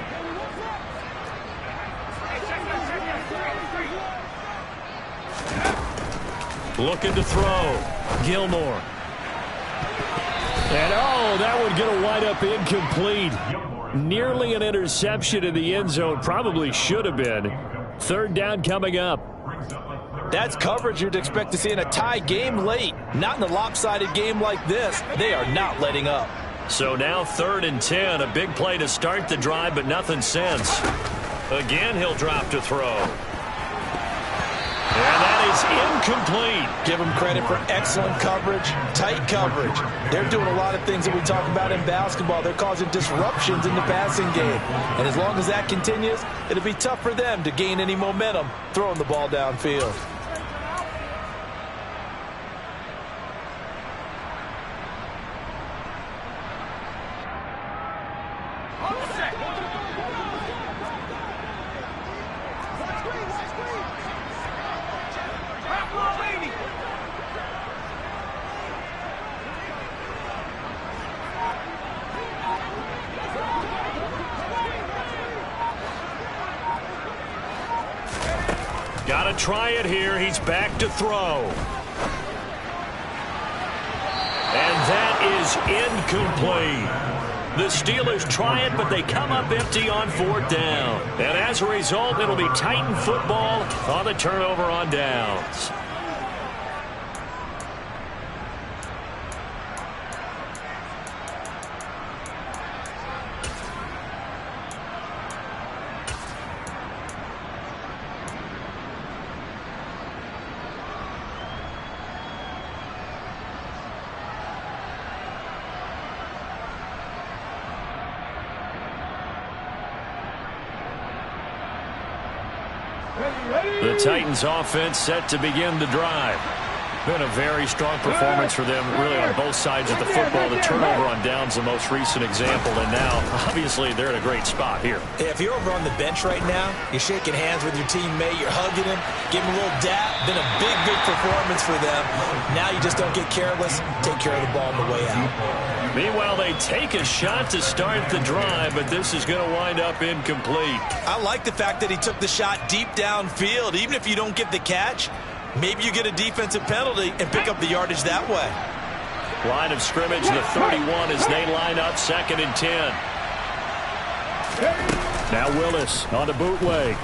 Looking to throw. Gilmore. And that would get a wide up incomplete. Nearly an interception in the end zone. Probably should have been. 3rd down coming up. That's coverage you'd expect to see in a tie game late. Not in a lopsided game like this. They are not letting up. So now 3rd and 10. A big play to start the drive, but nothing since. Again, he'll drop to throw. And that is incomplete. Give them credit for excellent coverage, tight coverage. They're doing a lot of things that we talk about in basketball. They're causing disruptions in the passing game. And as long as that continues, it'll be tough for them to gain any momentum throwing the ball downfield. Got to try it here. He's back to throw. And that is incomplete. The Steelers try it, but they come up empty on 4th down. And as a result, it'll be Titan football on the turnover on downs. The Titans offense set to begin the drive. Been a very strong performance for them, really, on both sides of the football. The turnover on downs, the most recent example, and now, obviously, they're in a great spot here. Yeah, if you're over on the bench right now, you're shaking hands with your teammate, you're hugging him, giving him a little dap. Been a big, big performance for them. Now you just don't get careless. Take care of the ball on the way out. Meanwhile, they take a shot to start the drive, but this is going to wind up incomplete. I like the fact that he took the shot deep downfield. Even if you don't get the catch, maybe you get a defensive penalty and pick up the yardage that way. Line of scrimmage, the 31 as they line up 2nd and 10. Now Willis on the bootleg.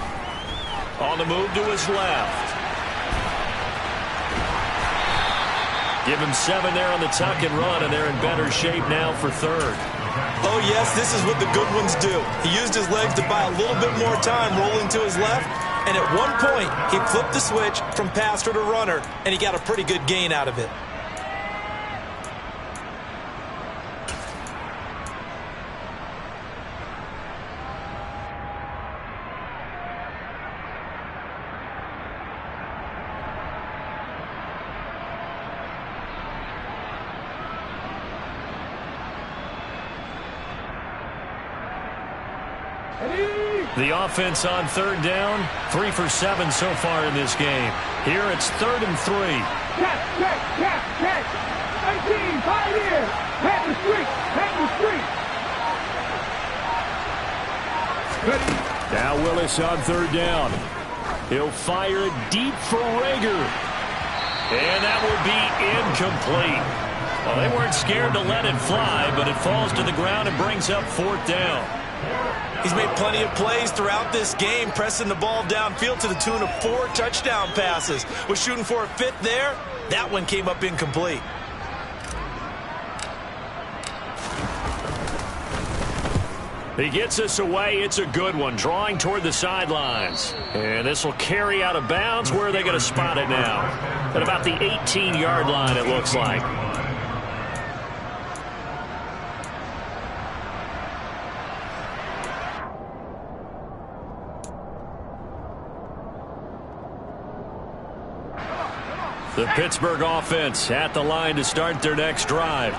On the move to his left. Give him 7 there on the tuck and run, and they're in better shape now for 3rd. Oh, yes, this is what the good ones do. He used his legs to buy a little bit more time rolling to his left, and at one point, he flipped the switch from passer to runner, and he got a pretty good gain out of it. The offense on 3rd down, 3 for 7 so far in this game. Here it's 3rd and 3. Catch. 19, 5 here. Pass the street. Now Willis on 3rd down. He'll fire it deep for Rager. And that will be incomplete. Well, they weren't scared to let it fly, but it falls to the ground and brings up 4th down. He's made plenty of plays throughout this game, pressing the ball downfield to the tune of 4 touchdown passes. Was shooting for a 5th there. That one came up incomplete. He gets us away. It's a good one, drawing toward the sidelines. And this will carry out of bounds. Where are they going to spot it now? At about the 18-yard line, it looks like. The Pittsburgh offense at the line to start their next drive.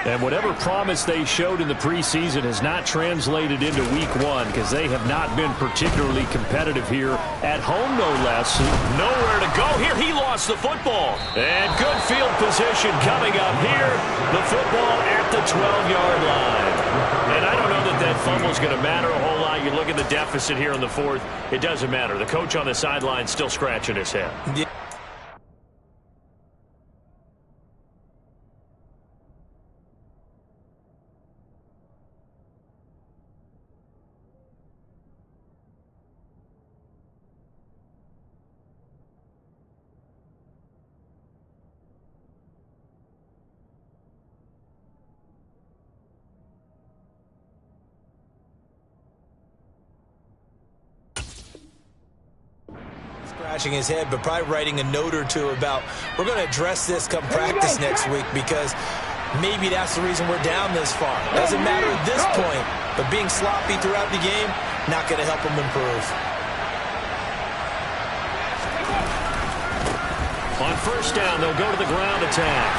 And whatever promise they showed in the preseason has not translated into week 1 because they have not been particularly competitive here at home, no less. Nowhere to go here. He lost the football. And good field position coming up here. The football at the 12-yard line. And I don't know that that fumble is going to matter a whole lot. You look at the deficit here in the 4th. It doesn't matter. The coach on the sideline still scratching his head. Yeah. Scratching his head, but probably writing a note or two about we're going to address this come practice next week because maybe that's the reason we're down this far. Doesn't matter at this point, but being sloppy throughout the game, not going to help him improve. On 1st down, they'll go to the ground attack.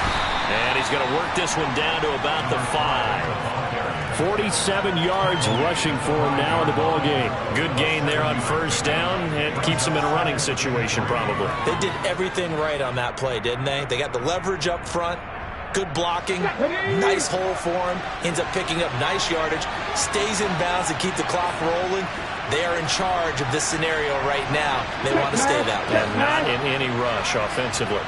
And he's going to work this one down to about the 5. 47 yards rushing for him now in the ball game. Good gain there on first down. It keeps him in a running situation probably. They did everything right on that play, didn't they? They got the leverage up front, good blocking, nice hole for him, ends up picking up nice yardage, stays in bounds to keep the clock rolling. They are in charge of this scenario right now. They want to stay that way. And not in any rush offensively.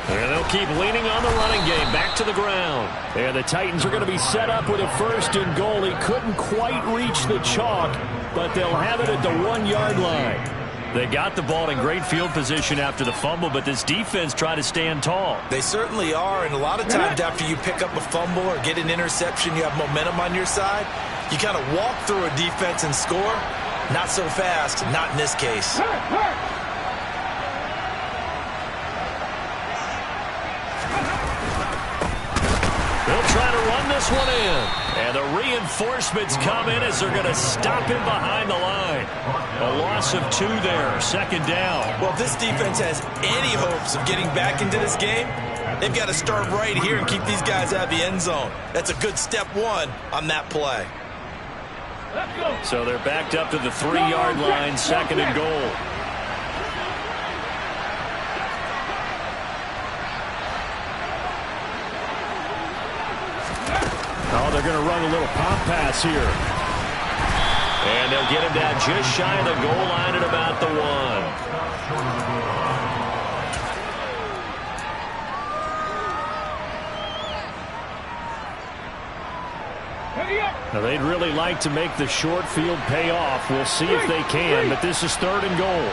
And they'll keep leaning on the running game. Back to the ground. And the Titans are going to be set up with a 1st and goal. He couldn't quite reach the chalk, but they'll have it at the 1-yard line. They got the ball in great field position after the fumble, but this defense tried to stand tall. They certainly are, and a lot of times after you pick up a fumble or get an interception, you have momentum on your side. You kind of walk through a defense and score. Not so fast, not in this case. They'll try to run this one in. And the reinforcements come in as they're going to stop him behind the line. A loss of 2 there, 2nd down. Well, if this defense has any hopes of getting back into this game, they've got to start right here and keep these guys out of the end zone. That's a good step 1 on that play. So they're backed up to the 3-yard line, 2nd and goal. Oh, they're going to run a little pop pass here. And they'll get him down just shy of the goal line at about the 1. Now, they'd really like to make the short field pay off. We'll see if they can, but this is 3rd and goal.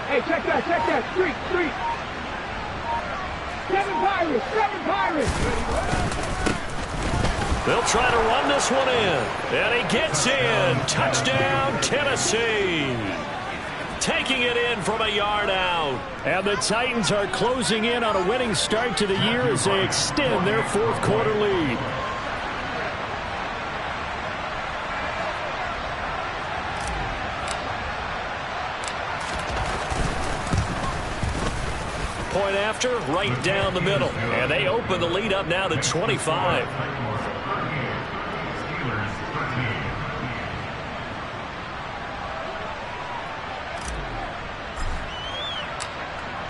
Hey, check that, street. 7 Pirates. They'll try to run this one in. And he gets in. Touchdown, Tennessee. Taking it in from a yard out. And the Titans are closing in on a winning start to the year as they extend their 4th quarter lead. Point after, right down the middle. And they open the lead up now to 25.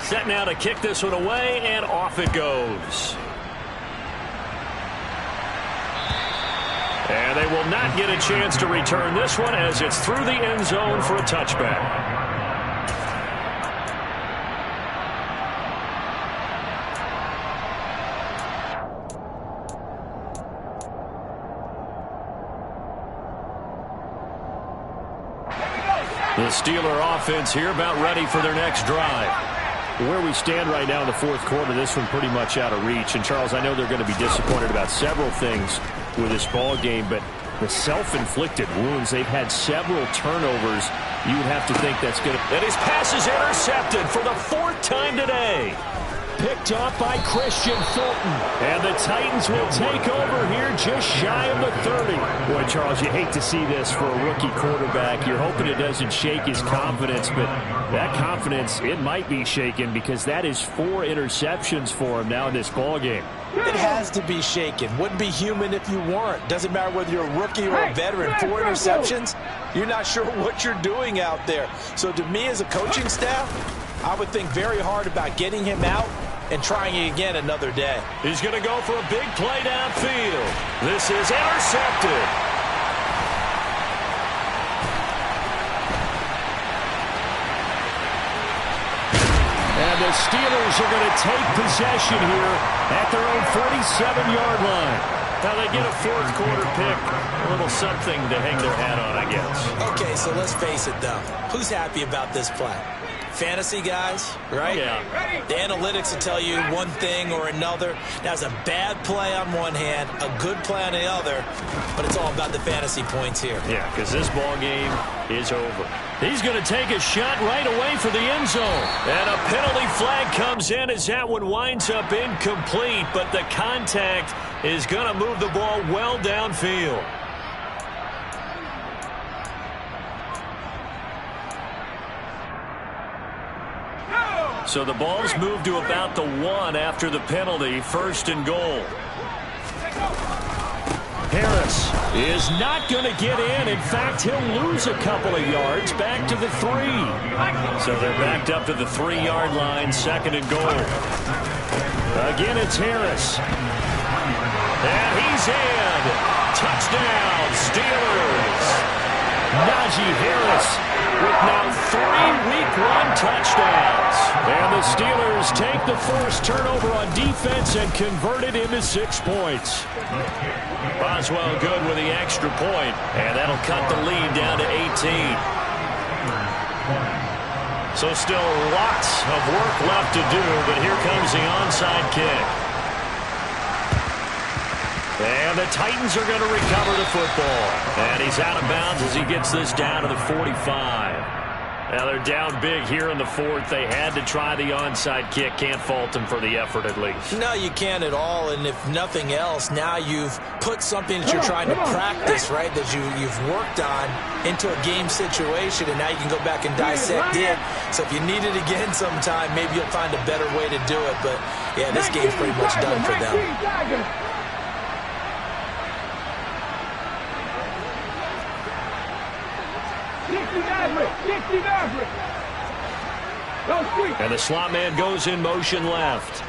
Set now to kick this one away, and off it goes. And they will not get a chance to return this one as it's through the end zone for a touchback. The Steeler offense here about ready for their next drive. Where we stand right now in the 4th quarter, this one pretty much out of reach. And, Charles, I know they're going to be disappointed about several things with this ball game, but the self-inflicted wounds, they've had several turnovers. You would have to think that's going to... And his pass is intercepted for the 4th time today. Picked off by Christian Fulton. And the Titans will take over here just shy of the 30. Boy, Charles, you hate to see this for a rookie quarterback. You're hoping it doesn't shake his confidence, but that confidence, it might be shaken because that is 4 interceptions for him now in this ball game. It has to be shaken. Wouldn't be human if you weren't. Doesn't matter whether you're a rookie or a veteran. 4 interceptions, you're not sure what you're doing out there. So to me as a coaching staff, I would think very hard about getting him out and trying it again another day. He's going to go for a big play downfield. This is intercepted. And the Steelers are going to take possession here at their own 47-yard line. Now they get a 4th quarter pick. A little something to hang their hat on, I guess. Okay, so let's face it, though. Who's happy about this play? fantasy guys, right? Yeah. The analytics will tell you one thing or another. That's a bad play on one hand, a good play on the other, but it's all about the fantasy points here. Yeah, because this ball game is over. He's going to take a shot right away for the end zone. And a penalty flag comes in as that one winds up incomplete, but the contact is going to move the ball well downfield. So the ball's moved to about the 1 after the penalty, 1st and goal. Harris is not going to get in. In fact, he'll lose a couple of yards back to the 3. So they're backed up to the 3-yard line, 2nd and goal. Again, it's Harris. And he's in. Touchdown, Steelers. Najee Harris with now 3 Week 1 touchdowns. And the Steelers take the first turnover on defense and convert it into 6 points. Boswell good with the extra point, and that'll cut the lead down to 18. So still lots of work left to do, but here comes the onside kick. And the Titans are going to recover the football. And he's out of bounds as he gets this down to the 45. Now they're down big here in the 4th. They had to try the onside kick. Can't fault them for the effort at least. No, you can't at all. And if nothing else, now you've put something that you're trying to practice, right, that you've worked on into a game situation, and now you can go back and dissect it. So if you need it again sometime, maybe you'll find a better way to do it. But, yeah, this game's pretty much done for them. And the slot man goes in motion left.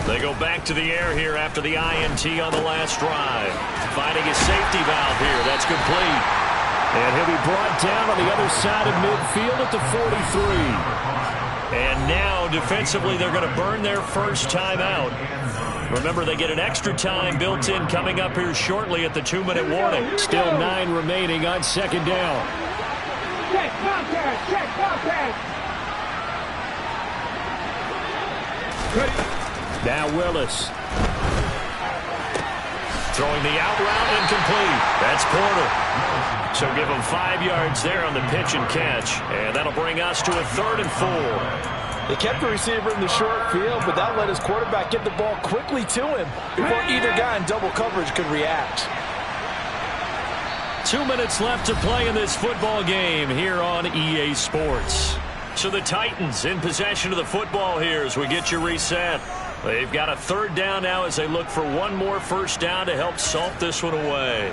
They go back to the air here after the INT on the last drive. Finding his safety valve here. That's complete. And he'll be brought down on the other side of midfield at the 43. And now defensively they're going to burn their first time out. Remember, they get an extra time built in coming up here shortly at the 2-minute warning. Still 9 remaining on 2nd down. Check contact! Check contact! Now Willis. Throwing the out route incomplete. That's Porter. So give him 5 yards there on the pitch and catch. And that'll bring us to a 3rd and 4. They kept the receiver in the short field, but that let his quarterback get the ball quickly to him before either guy in double coverage could react. 2 minutes left to play in this football game here on EA Sports. So the Titans in possession of the football here as we get you reset. They've got a 3rd down now as they look for one more first down to help salt this one away.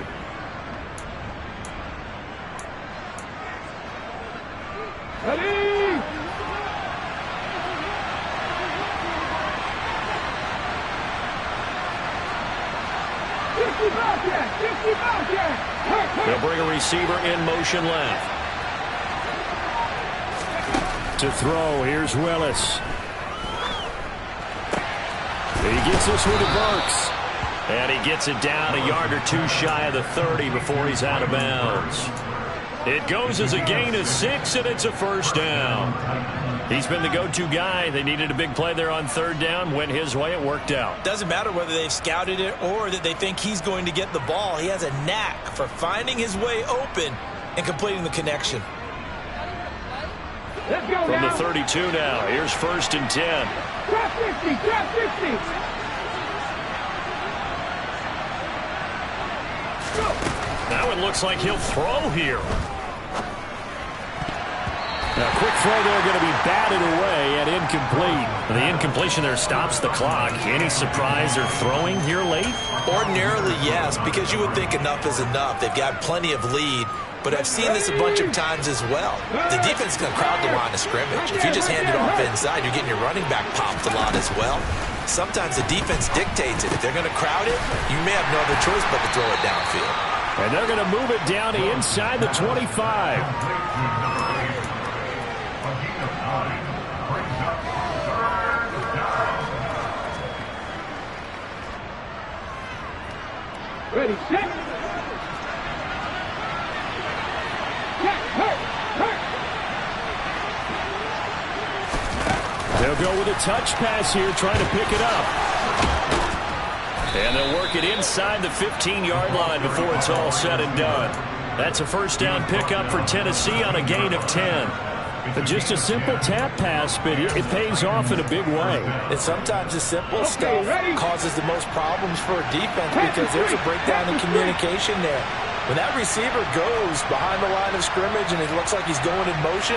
Ready! They'll bring a receiver in motion left. To throw, here's Willis. He gets this one to Burks. And he gets it down a yard or 2 shy of the 30 before he's out of bounds. It goes as a gain of 6, and it's a first down. He's been the go-to guy. They needed a big play there on 3rd down. Went his way. It worked out. Doesn't matter whether they've scouted it or that they think he's going to get the ball. He has a knack for finding his way open and completing the connection. From the 32 now. Here's 1st and 10. Drop 50, drop 50. Now it looks like he'll throw here. Now, quick throw there going to be batted away and incomplete. The incompletion there stops the clock. Any surprise they're throwing here late? Ordinarily, yes, because you would think enough is enough. They've got plenty of lead, but I've seen this a bunch of times as well. The defense is going to crowd the line of scrimmage. If you just hand it off inside, you're getting your running back popped a lot as well. Sometimes the defense dictates it. If they're going to crowd it, you may have no other choice but to throw it downfield. And they're going to move it down to inside the 25. Ready, set. Check, hurt. They'll go with a touch pass here, trying to pick it up. And they'll work it inside the 15-yard line before it's all said and done. That's a first down pickup for Tennessee on a gain of 10. Just a simple tap pass, but it pays off in a big way. And sometimes the simple stuff causes the most problems for a defense because there's a breakdown in communication there. When that receiver goes behind the line of scrimmage and it looks like he's going in motion,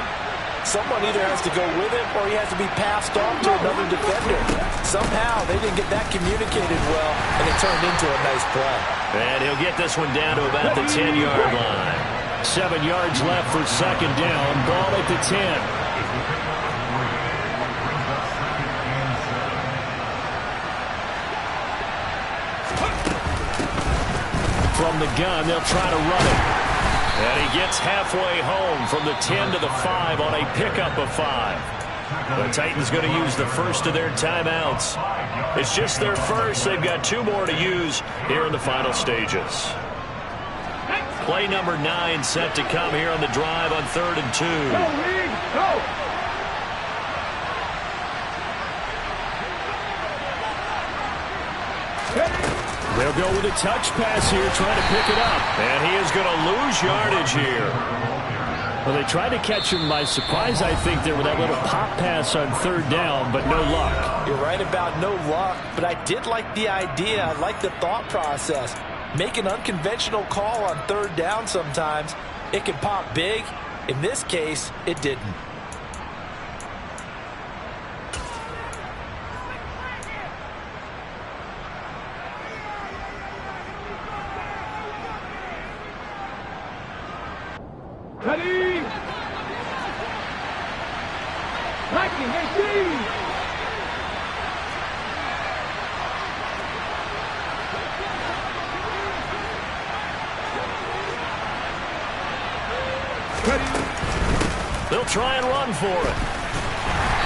someone either has to go with him or he has to be passed off to another defender. Somehow they didn't get that communicated well, and it turned into a nice play. And he'll get this one down to about the 10-yard line. 7 yards left for second down. Ball at the 10. From the gun, they'll try to run it. And he gets halfway home from the 10 to the 5 on a pickup of 5. The Titans going to use the first of their timeouts. It's just their first. They've got 2 more to use here in the final stages. Play number 9 set to come here on the drive on 3rd and 2. Go, Reed, go! They'll go with a touch pass here, trying to pick it up. And he is going to lose yardage here. Well, they tried to catch him by surprise, I think, there with that little pop pass on 3rd down, but no luck. You're right about no luck, but I did like the idea. I like the thought process. Make an unconventional call on 3rd down sometimes. It can pop big. In this case, it didn't. Ready! Liking, 18! They'll try and run for it.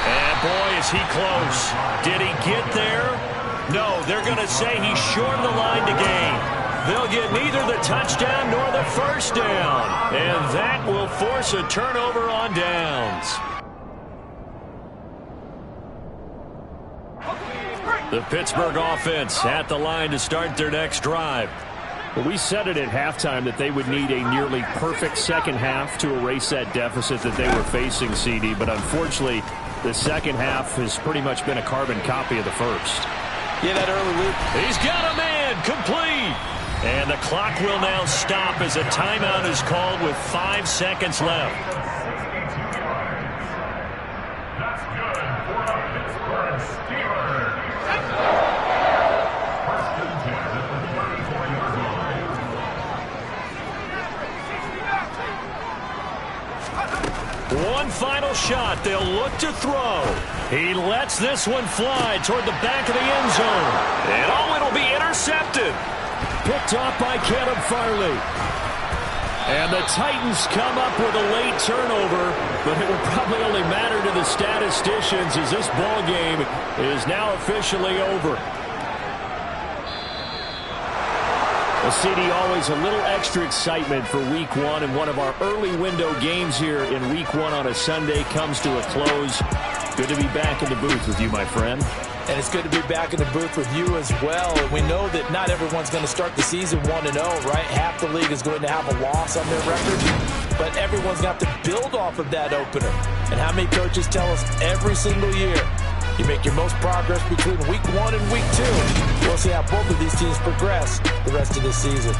And boy, is he close. Did he get there? No, they're going to say he shortened the line to gain. They'll get neither the touchdown nor the first down. And that will force a turnover on downs. The Pittsburgh offense at the line to start their next drive. Well, we said it at halftime that they would need a nearly perfect second half to erase that deficit that they were facing, CD. But unfortunately, the second half has pretty much been a carbon copy of the first. Yeah, that early loop. He's got a man complete. And the clock will now stop as a timeout is called with 5 seconds left. That's good for the Pittsburgh Steelers. One final shot. They'll look to throw. He lets this one fly toward the back of the end zone. And oh, it'll be intercepted. Picked off by Caleb Farley. And the Titans come up with a late turnover, but it will probably only matter to the statisticians as this ball game is now officially over. Well, CD, always a little extra excitement for Week 1, and one of our early window games here in Week 1 on a Sunday comes to a close. Good to be back in the booth with you, my friend. And it's good to be back in the booth with you as well. And we know that not everyone's going to start the season 1-0, right? Half the league is going to have a loss on their record. But everyone's going to have to build off of that opener. And how many coaches tell us every single year, you make your most progress between Week 1 and Week 2. We'll see how both of these teams progress the rest of this season.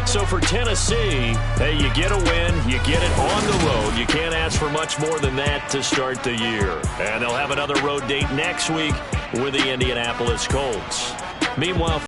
So for Tennessee, hey, you get a win, you get it on the road. You can't ask for much more than that to start the year. And they'll have another road date next week with the Indianapolis Colts. Meanwhile,